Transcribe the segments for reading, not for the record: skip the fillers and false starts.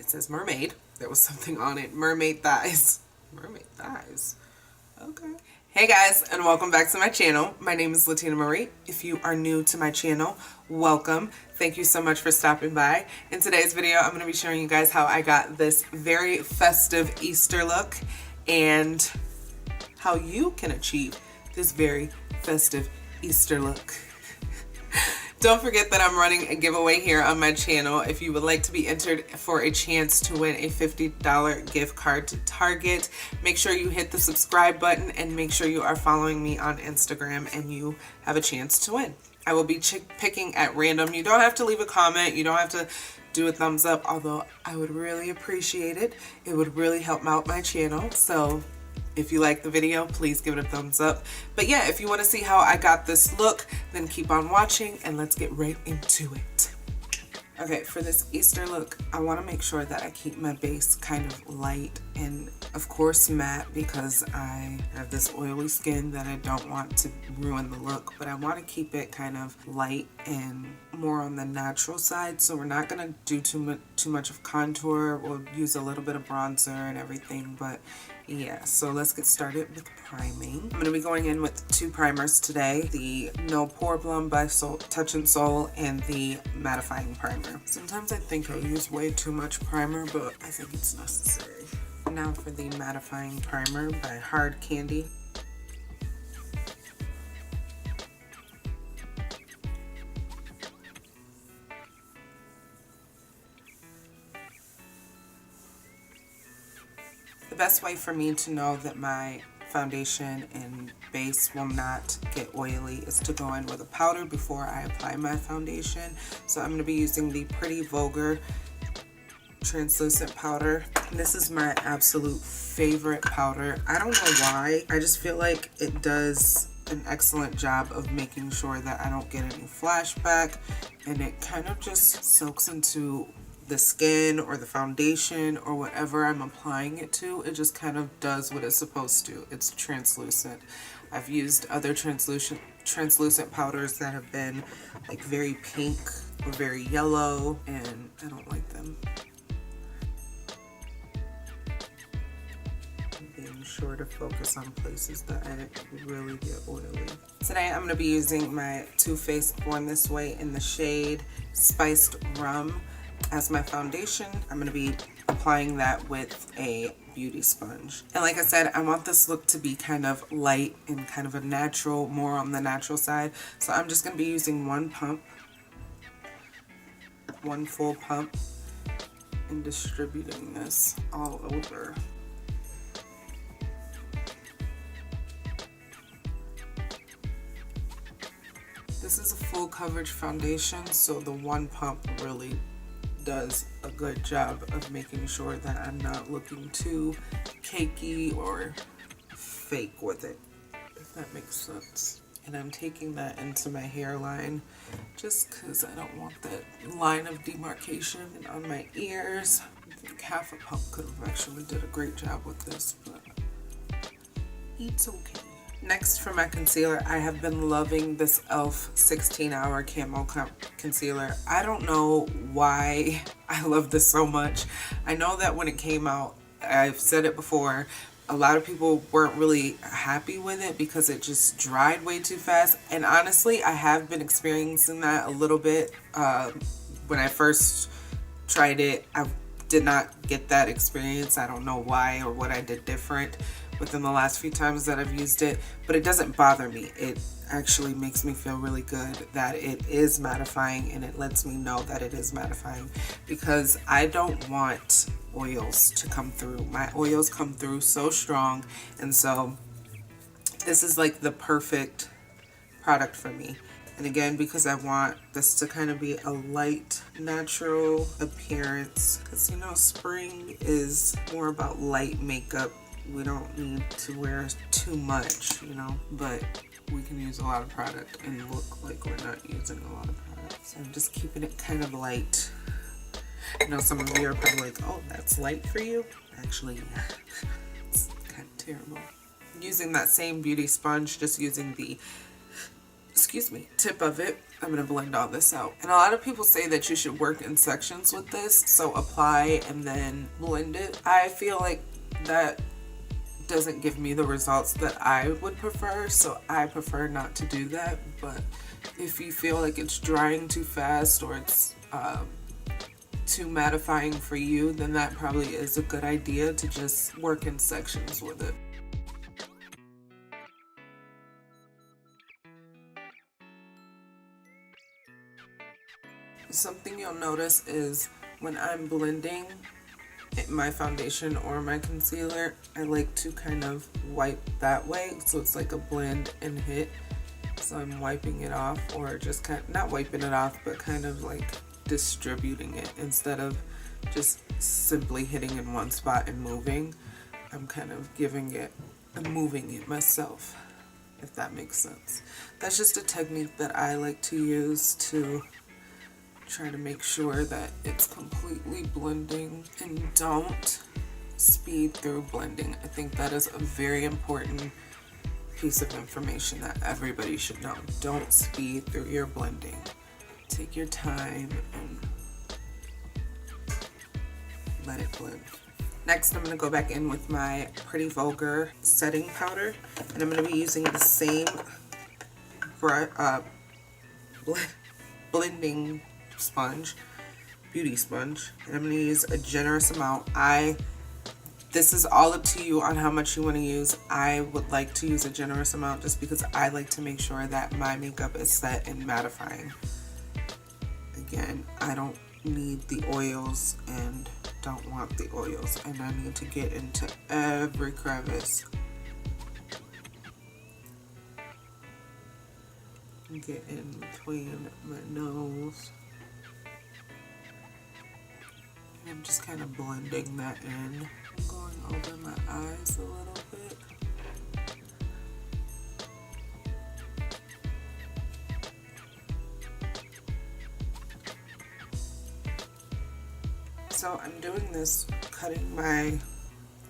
It says mermaid. There was something on it. Mermaid thighs. Mermaid thighs. Okay. Hey guys, and welcome back to my channel. My name is Latina Marie. If you are new to my channel, welcome. Thank you so much for stopping by. In today's video, I'm going to be showing you guys how I got this very festive Easter look and how you can achieve this very festive Easter look. Don't forget that I'm running a giveaway here on my channel. If you would like to be entered for a chance to win a $50 gift card to Target, make sure you hit the subscribe button and make sure you are following me on Instagram and you have a chance to win. I will be picking at random. You don't have to leave a comment. You don't have to do a thumbs up, although I would really appreciate it. It would really help out my channel. So if you like the video, please give it a thumbs up. But yeah, if you want to see how I got this look, then keep on watching and let's get right into it. Okay, for this Easter look, I want to make sure that I keep my base kind of light and of course matte because I have this oily skin that I don't want to ruin the look, but I want to keep it kind of light and more on the natural side. So we're not going to do too much of contour. We'll use a little bit of bronzer and everything, but yeah, so let's get started with priming. I'm going to be going in with two primers today, the No Pore Blum by Touch in Soul and the mattifying primer. Sometimes I think I use way too much primer, but I think it's necessary. Now for the mattifying primer by Hard Candy. The best way for me to know that my foundation and base will not get oily is to go in with a powder before I apply my foundation. So I'm going to be using the Pretty Vulgar translucent powder. This is my absolute favorite powder. I don't know why. I just feel like it does an excellent job of making sure that I don't get any flashback, and it kind of just soaks into the skin or the foundation or whatever I'm applying it to. It just kind of does what it's supposed to. It's translucent. I've used other translucent powders that have been like very pink or very yellow, and I don't like them. Being sure to focus on places that I really get oily. Today I'm going to be using my Too Faced Born This Way in the shade Spiced Rum as my foundation. I'm going to be applying that with a beauty sponge. And like I said, I want this look to be kind of light and kind of a natural, more on the natural side. So I'm just going to be using one full pump, and distributing this all over. This is a full coverage foundation, so the one pump really does a good job of making sure that I'm not looking too cakey or fake with it, if that makes sense. And I'm taking that into my hairline just because I don't want that line of demarcation. And on my ears, I think half a pump could have actually did a great job with this, but it's okay. Next, for my concealer, I have been loving this e.l.f. 16-Hour Camo Concealer. I don't know why I love this so much. I know that when it came out, I've said it before, a lot of people weren't really happy with it because it just dried way too fast. And honestly, I have been experiencing that a little bit. When I first tried it, I did not get that experience. I don't know why or what I did different within the last few times that I've used it, but it doesn't bother me. It actually makes me feel really good that it is mattifying, and it lets me know that it is mattifying because I don't want oils to come through. My oils come through so strong, and so this is like the perfect product for me. And again, because I want this to kind of be a light, natural appearance, because you know, spring is more about light makeup. We don't need to wear too much, you know, but we can use a lot of product and look like we're not using a lot of product. So I'm just keeping it kind of light. I know some of you are probably like, oh, that's light for you? Actually, yeah, it's kind of terrible. Using that same beauty sponge, just using the excuse me, tip of it. I'm gonna blend all this out. And a lot of people say that you should work in sections with this, so apply and then blend it. I feel like that doesn't give me the results that I would prefer, so I prefer not to do that. But if you feel like it's drying too fast or it's too mattifying for you, then that probably is a good idea to just work in sections with it. Something you'll notice is when I'm blending my foundation or my concealer, I like to kind of wipe that way, so it's like a blend and hit. So I'm wiping it off, or just kind of, not wiping it off, but kind of like distributing it instead of just simply hitting in one spot and moving. I'm kind of I'm moving it myself, if that makes sense. That's just a technique that I like to use to try to make sure that it's completely blending, and don't speed through blending. I think that is a very important piece of information that everybody should know. Don't speed through your blending. Take your time and let it blend. Next, I'm going to go back in with my Pretty Vulgar setting powder, and I'm going to be using the same blending sponge, beauty sponge, and I'm going to use a generous amount. This is all up to you on how much you want to use. I would like to use a generous amount just because I like to make sure that my makeup is set and mattifying. Again, I don't need the oils and don't want the oils, and I need to get into every crevice. Get in between my nose. I'm just kind of blending that in. I'm going over my eyes a little bit. So I'm doing this cutting my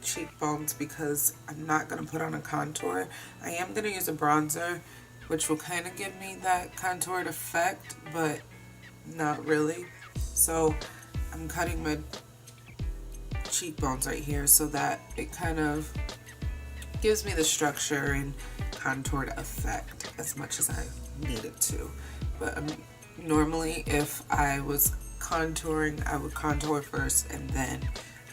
cheekbones because I'm not going to put on a contour. I am going to use a bronzer, which will kind of give me that contoured effect, but not really. So I'm cutting my cheekbones right here so that it kind of gives me the structure and contoured effect as much as I need it to. But normally if I was contouring, I would contour first and then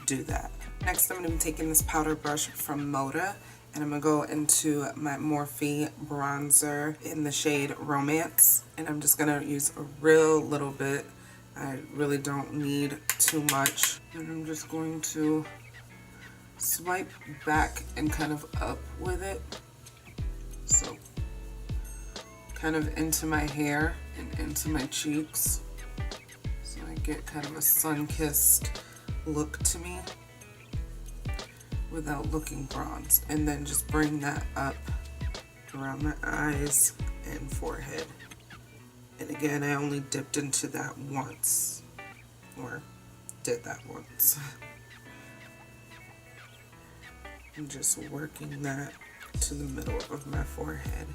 do that. Next, I'm going to be taking this powder brush from Moda, and I'm going to go into my Morphe bronzer in the shade Romance, and I'm just going to use a real little bit. I really don't need too much, and I'm just going to swipe back and kind of up with it, so kind of into my hair and into my cheeks, so I get kind of a sun-kissed look to me without looking bronzed, and then just bring that up around my eyes and forehead. And again, I only dipped into that once, or did that once. I'm just working that to the middle of my forehead.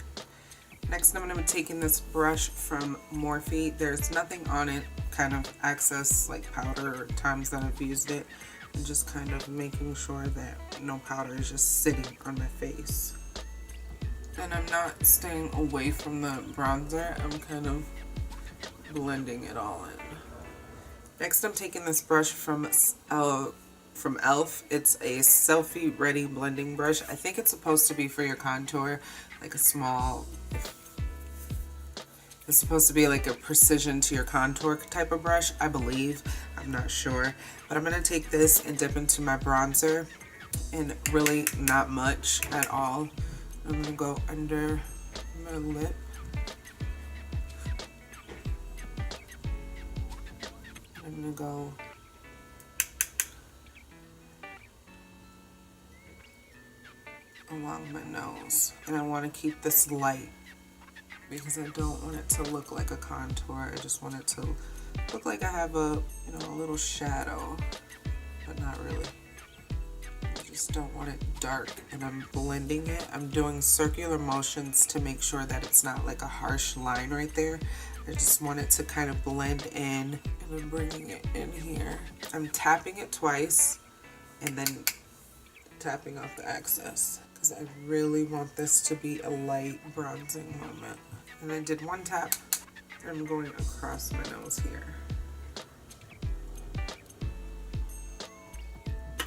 Next, I'm going to be taking this brush from Morphe. There's nothing on it, kind of excess like powder or times that I've used it, and just kind of making sure that no powder is just sitting on my face. And I'm not staying away from the bronzer, I'm kind of blending it all in. Next, I'm taking this brush from e.l.f. It's a selfie ready blending brush. I think it's supposed to be for your contour, like a small, it's supposed to be like a precision to your contour type of brush, I believe. I'm not sure. But I'm going to take this and dip into my bronzer, and really not much at all. I'm going to go under my lip. I'm going to go along my nose. And I want to keep this light because I don't want it to look like a contour. I just want it to look like I have a, a little shadow, but not really. just don't want it dark, and I'm blending it. I'm doing circular motions to make sure that it's not like a harsh line right there. I just want it to kind of blend in, and I'm bringing it in here. I'm tapping it twice and then tapping off the excess because I really want this to be a light bronzing moment. And I did one tap. I'm going across my nose here.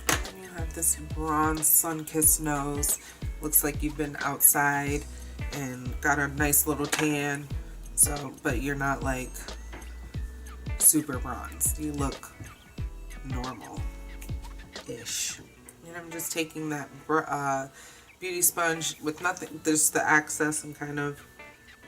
And you have this bronze sun-kissed nose. Looks like you've been outside and got a nice little tan. So, but you're not like super bronzed. You look normal-ish. And I'm just taking that beauty sponge with nothing, just the access, and kind of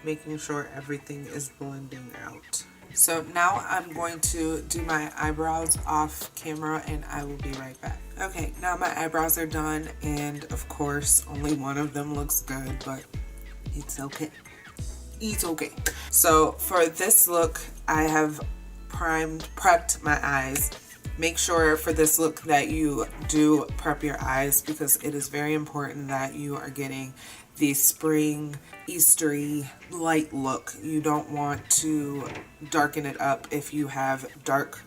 making sure everything is blending out. So now I'm going to do my eyebrows off camera, and I will be right back. Okay, now my eyebrows are done, and of course only one of them looks good, but it's okay. It's okay. So for this look, I have prepped my eyes. Make sure for this look that you do prep your eyes, because it is very important that you are getting the spring Eastery light look. You don't want to darken it up if you have dark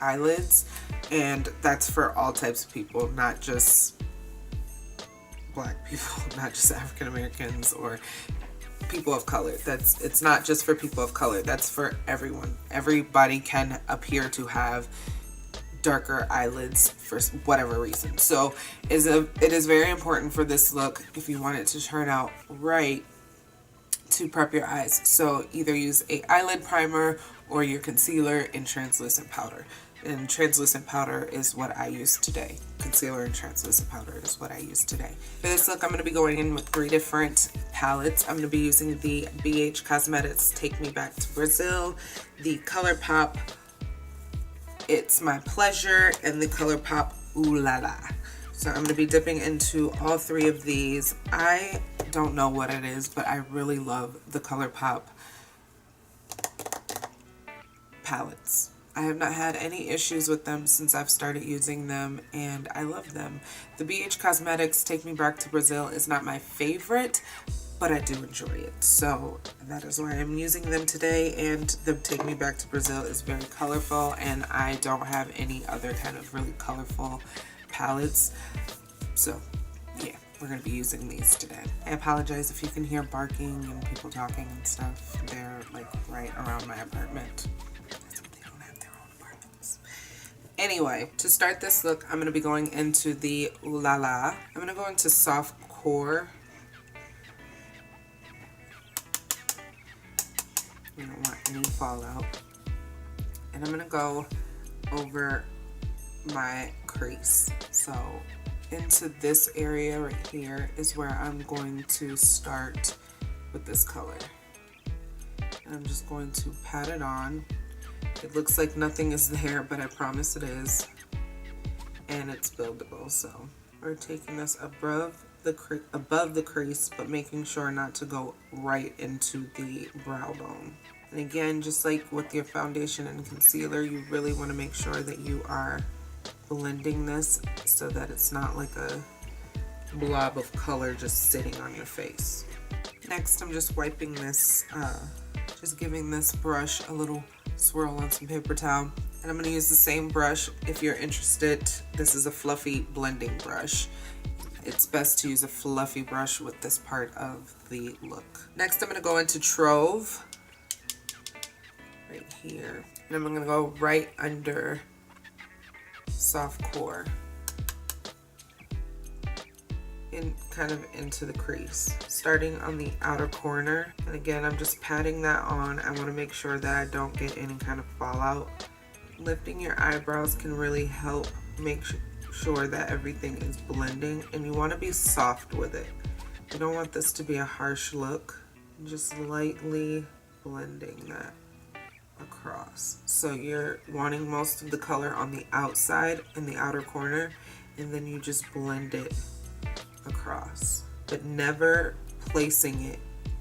eyelids, and that's for all types of people, not just black people, not just African Americans or people of color. It's not just for people of color, that's for everyone. Everybody can appear to have darker eyelids for whatever reason. So it is very important for this look, if you want it to turn out right, to prep your eyes. So either use a eyelid primer or your concealer in translucent powder. And translucent powder is what I use today. Concealer and translucent powder is what I use today. For this look, I'm going to be going in with 3 different palettes. I'm going to be using the BH Cosmetics Take Me Back to Brazil, the ColourPop It's My Pleasure, and the ColourPop Ooh La La. So I'm going to be dipping into all 3 of these. I don't know what it is, but I really love the ColourPop palettes. I have not had any issues with them since I've started using them, and I love them. The BH Cosmetics Take Me Back to Brazil is not my favorite, but I do enjoy it. So that is why I'm using them today, and the Take Me Back to Brazil is very colorful, and I don't have any other kind of really colorful palettes. So yeah, we're going to be using these today. I apologize if you can hear barking and people talking and stuff. They're like right around my apartment. Anyway, to start this look, I'm going to be going into the Ooh La La. I'm going to go into Soft Core. You don't want any fallout. And I'm going to go over my crease. So into this area right here is where I'm going to start with this color. And I'm just going to pat it on. It looks like nothing is there, but I promise it is. And it's buildable, so we're taking this above the crease, but making sure not to go right into the brow bone. And again, just like with your foundation and concealer, you really want to make sure that you are blending this so that it's not like a blob of color just sitting on your face. Next, I'm just wiping this, just giving this brush a little swirl on some paper towel, and I'm going to use the same brush if you're interested. This is a fluffy blending brush. It's best to use a fluffy brush with this part of the look. Next, I'm going to go into Trove right here, and I'm going to go right under Soft Core, in kind of into the crease, starting on the outer corner. And again, I'm just patting that on. I want to make sure that I don't get any kind of fallout. Lifting your eyebrows can really help make sure that everything is blending, and you want to be soft with it. You don't want this to be a harsh look. Just lightly blending that across. So you're wanting most of the color on the outside in the outer corner, and then you just blend it across, but never placing it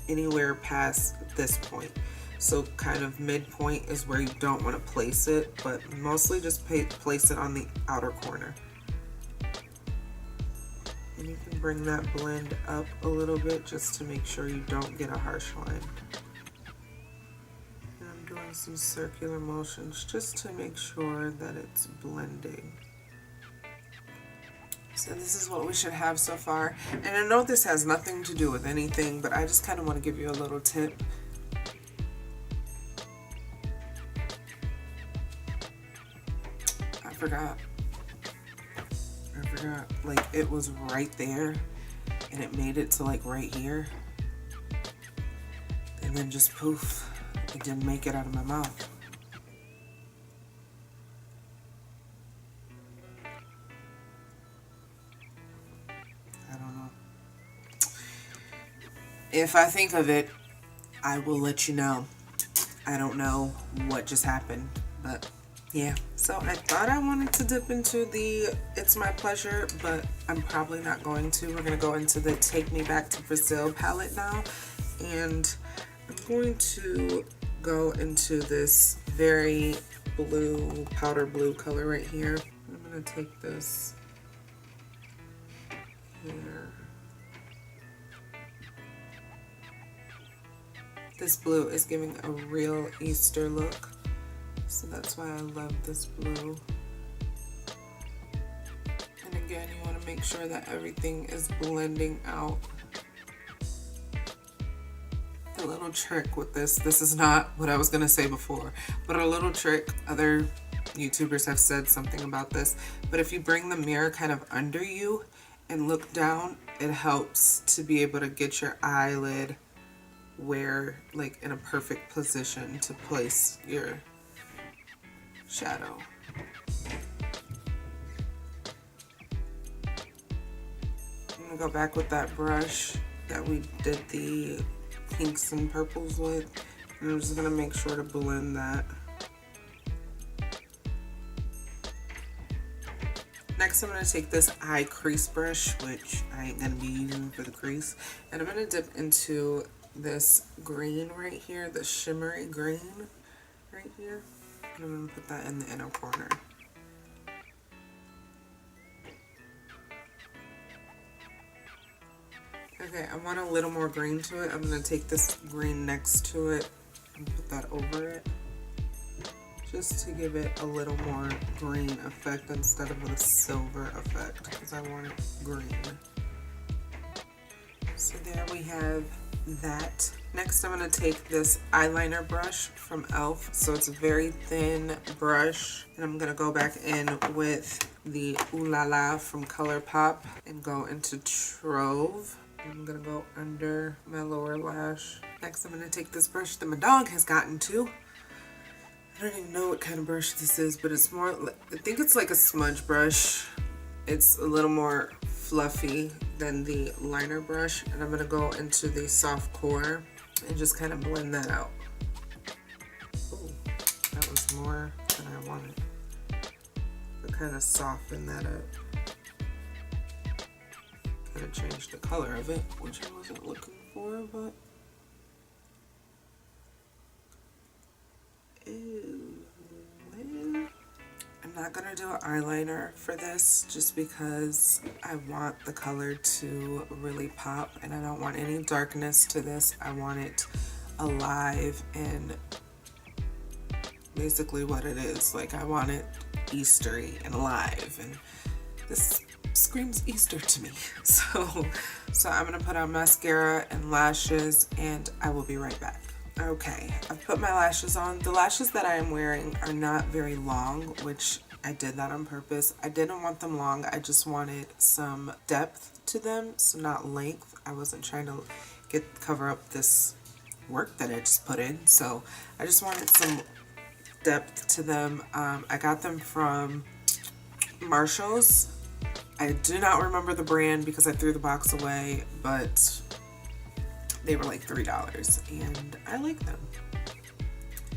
anywhere past this point. So kind of midpoint is where you don't want to place it, but mostly just place it on the outer corner. And you can bring that blend up a little bit just to make sure you don't get a harsh line. And I'm doing some circular motions just to make sure that it's blending. So this is what we should have so far. And I know this has nothing to do with anything, but I just kind of want to give you a little tip. I forgot. Like, it was right there, and it made it to like right here. And then just poof, it didn't make it out of my mouth. I don't know. If I think of it, I will let you know. I don't know what just happened, but yeah. So I thought I wanted to dip into the It's My Pleasure, but I'm probably not going to. We're going to go into the Take Me Back to Brazil palette now. And I'm going to go into this very blue, powder blue color right here. I'm going to take this here. This blue is giving a real Easter look, so that's why I love this blue. And again, you want to make sure that everything is blending out. A little trick with this is not what I was going to say before, but a little trick, other YouTubers have said something about this, but if you bring the mirror kind of under you and look down, it helps to be able to get your eyelid where, like, in a perfect position to place your shadow. I'm gonna go back with that brush that we did the pinks and purples with, and I'm just gonna make sure to blend that. Next, I'm gonna take this eye crease brush, which I ain't gonna be using for the crease, and I'm gonna dip into this green right here, the shimmery green right here, and I'm gonna put that in the inner corner. Okay, I want a little more green to it. I'm gonna take this green next to it and put that over it, just to give it a little more green effect instead of a silver effect, because I want it green. So there we have that. Next, I'm going to take this eyeliner brush from e.l.f. So it's a very thin brush, and I'm going to go back in with the Ooh La La from ColourPop and go into Trove. I'm going to go under my lower lash. Next, I'm going to take this brush that my dog has gotten to. I don't even know what kind of brush this is, but it's more, I think it's like a smudge brush. It's a little more fluffy than the liner brush, and I'm going to go into the soft core and just kind of blend that out. Ooh, that was more than I wanted. So kind of soften that up. Kind of change the color of it, which I wasn't looking for, but ew, well. I'm not going to do an eyeliner for this just because I want the color to really pop, and I don't want any darkness to this. I want it alive and basically what it is. Like, I want it Eastery and alive, and this screams Easter to me. So I'm going to put on mascara and lashes, and I will be right back. Okay, I've put my lashes on. The lashes that I am wearing are not very long, which I did that on purpose. I didn't want them long. I just wanted some depth to them, so not length. I wasn't trying to cover up this work that I just put in, so I just wanted some depth to them. I got them from Marshall's. I do not remember the brand because I threw the box away, but they were like $3 and I like them.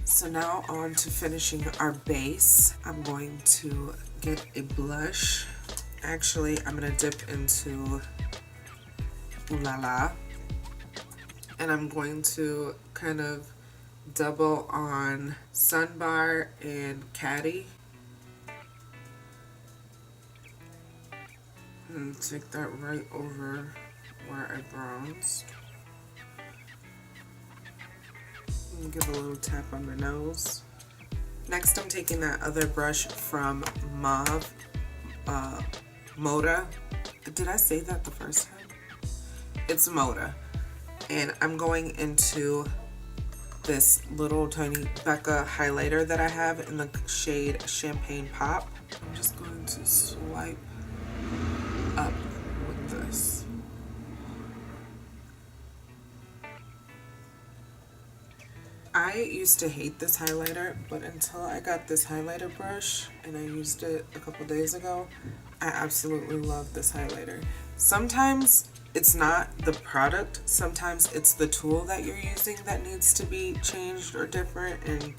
So now on to finishing our base. I'm going to get a blush. Actually, I'm going to dip into Ooh La La, and I'm going to kind of double on Sunbar and Caddy. And take that right over where I bronzed. And give a little tap on the nose. Next, I'm taking that other brush from Mauve, Moda. Did I say that the first time? It's Moda. And I'm going into this little tiny Becca highlighter that I have in the shade Champagne Pop. I'm just going to swipe up with this. I used to hate this highlighter, but until I got this highlighter brush and I used it a couple days ago, I absolutely love this highlighter. Sometimes it's not the product, sometimes it's the tool that you're using that needs to be changed or different and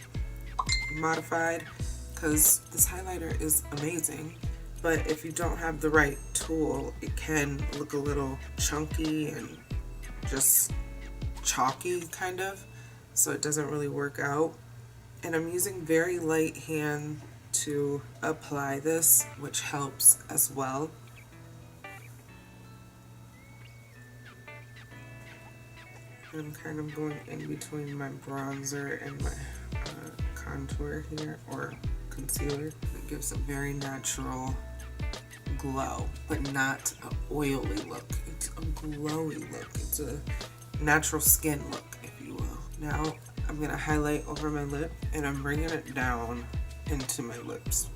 modified, because this highlighter is amazing. But if you don't have the right tool, it can look a little chunky and just chalky kind of, so it doesn't really work out. And I'm using very light hand to apply this, which helps as well. And I'm kind of going in between my bronzer and my contour here, or concealer. It gives a very natural glow, but not an oily look. It's a glowy look. It's a natural skin look, if you will. Now I'm going to highlight over my lip, and I'm bringing it down into my lips.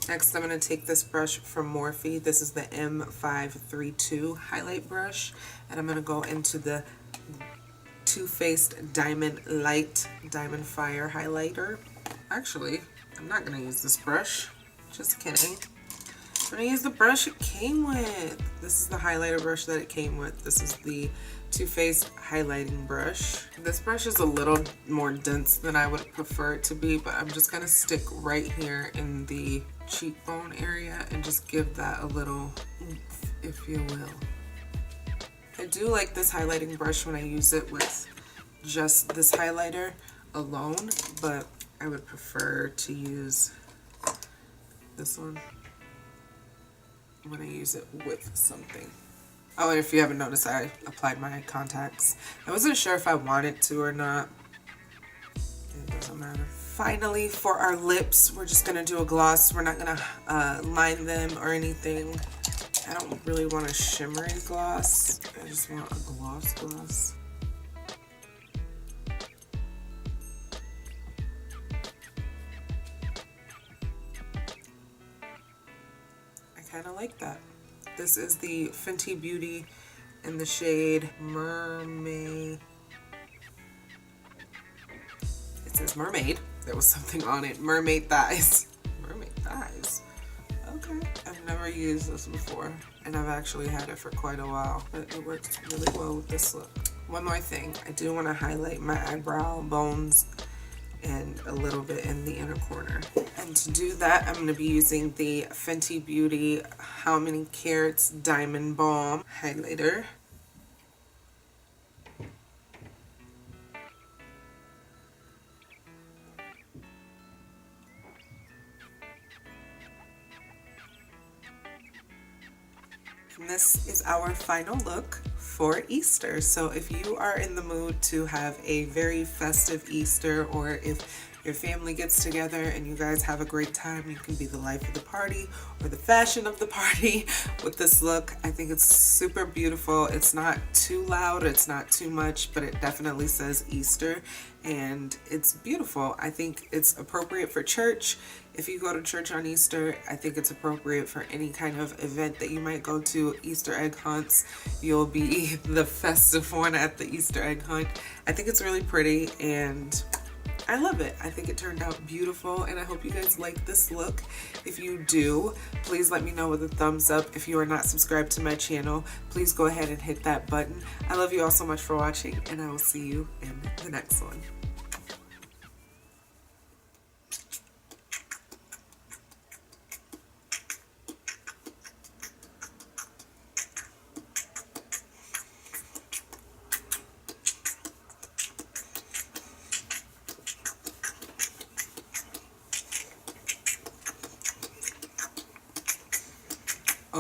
Next, I'm going to take this brush from Morphe. This is the M532 highlight brush, and I'm going to go into the Too Faced Diamond Light Diamond Fire highlighter. Actually, I'm not going to use this brush. Just kidding. I'm going to use the brush it came with. This is the highlighter brush that it came with. This is the Too Faced highlighting brush. This brush is a little more dense than I would prefer it to be, but I'm just going to stick right here in the cheekbone area and just give that a little oomph, if you will. I do like this highlighting brush when I use it with just this highlighter alone, but I would prefer to use this one when I use it with something. Oh, and if you haven't noticed, I applied my contacts. I wasn't sure if I wanted to or not. It doesn't matter. Finally, for our lips, we're just gonna do a gloss. We're not gonna line them or anything. I don't really want a shimmery gloss. I just want a gloss. I kind of like that. This is the Fenty Beauty in the shade Mermaid. It says Mermaid. There was something on it. Mermaid Thighs. Mermaid Thighs. Okay. I've never used this before, and I've actually had it for quite a while, but it works really well with this look. One more thing. I do want to highlight my eyebrow bones and a little bit in the inner corner. And to do that, I'm going to be using the Fenty Beauty How Many Carats Diamond Balm highlighter. And this is our final look for Easter. So if you are in the mood to have a very festive Easter, or if your family gets together and you guys have a great time, you can be the life of the party or the fashion of the party with this look. I think it's super beautiful. It's not too loud, it's not too much, but it definitely says Easter, and it's beautiful. I think it's appropriate for church. If you go to church on Easter, I think it's appropriate for any kind of event that you might go to. Easter egg hunts, you'll be the festive one at the Easter egg hunt. I think it's really pretty, and I love it. I think it turned out beautiful, and I hope you guys like this look. If you do, please let me know with a thumbs up. If you are not subscribed to my channel, please go ahead and hit that button. I love you all so much for watching, and I will see you in the next one.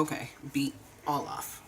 Okay, beat all off.